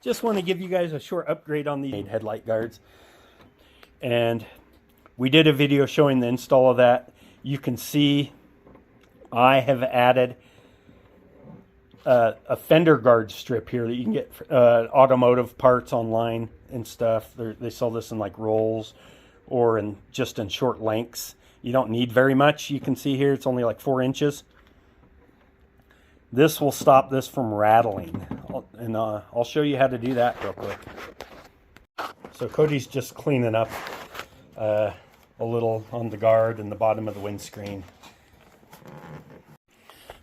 just want to give you guys a short upgrade on the headlight guards. And we did a video showing the install of that. You can see I have added a fender guard strip here that you can get automotive parts online and stuff. They sell this in like rolls or in just in short lengths. You don't need very much. You can see here it's only like 4 inches. This will stop this from rattling, and I'll show you how to do that real quick. So Cody's just cleaning up a little on the guard and the bottom of the windscreen.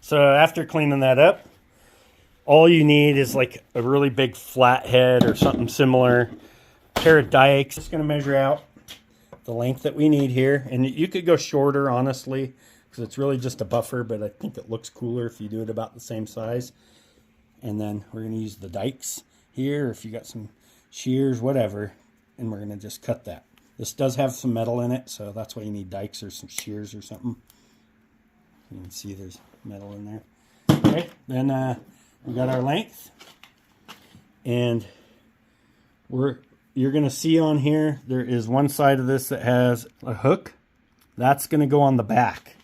So after cleaning that up, all you need is like a really big flat head or something similar. Pair of dikes. Just going to measure out the length that we need here. And you could go shorter, honestly, because it's really just a buffer, but I think it looks cooler if you do it about the same size. And then we're going to use the dikes here, if you got some shears, whatever, and we're going to just cut that. This does have some metal in it, so that's why you need dikes or some shears or something. You can see there's metal in there. Okay, then we got our length, and you're going to see on here there is one side of this that has a hook. That's going to go on the back.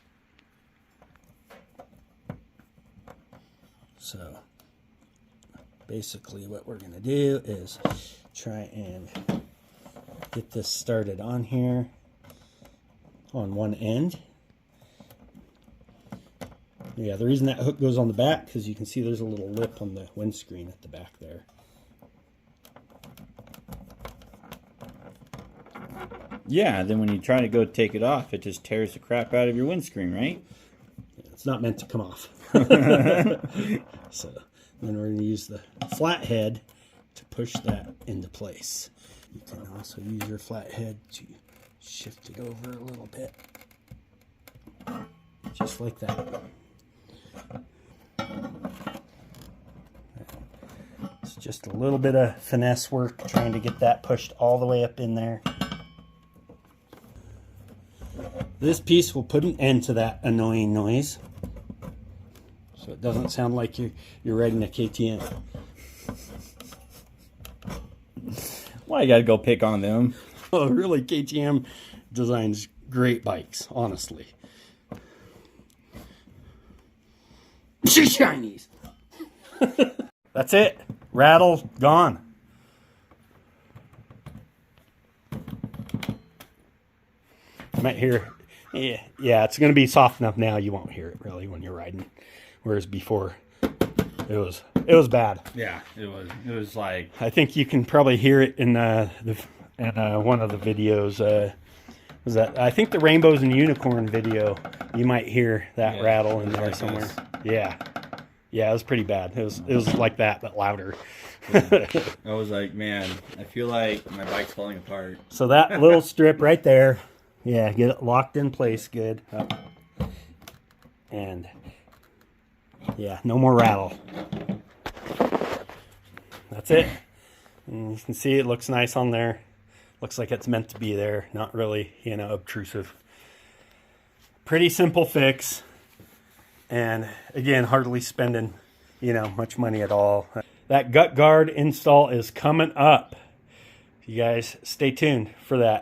So basically what we're going to do is try and get this started on here on one end. Yeah, the reason that hook goes on the back, because you can see there's a little lip on the windscreen at the back there. Yeah, then when you try to go take it off, it just tears the crap out of your windscreen, right? It's not meant to come off. So then we're going to use the flat head to push that into place. You can also use your flat head to shift it over a little bit. Just like that. It's just a little bit of finesse work trying to get that pushed all the way up in there. This piece will put an end to that annoying noise, so it doesn't sound like you're riding a KTM. Why you gotta go pick on them? Oh, really, KTM designs great bikes, honestly. Chinese. That's it. Rattle gone. You might hear, yeah, it's going to be soft enough now. You won't hear it really when you're riding, whereas before it was bad. Yeah, it was like, I think you can probably hear it in one of the videos. Was that, I think, the Rainbows and Unicorn video? You might hear that rattle in there somewhere. Yeah, it was pretty bad. It was like that, but louder. Yeah. I was like, man, I feel like my bike's falling apart. So that little strip right there, yeah, get it locked in place good. And yeah, no more rattle. That's it. And you can see it looks nice on there. Looks like it's meant to be there. Not really, obtrusive. Pretty simple fix. And again, hardly spending, much money at all. That gut guard install is coming up. You guys stay tuned for that.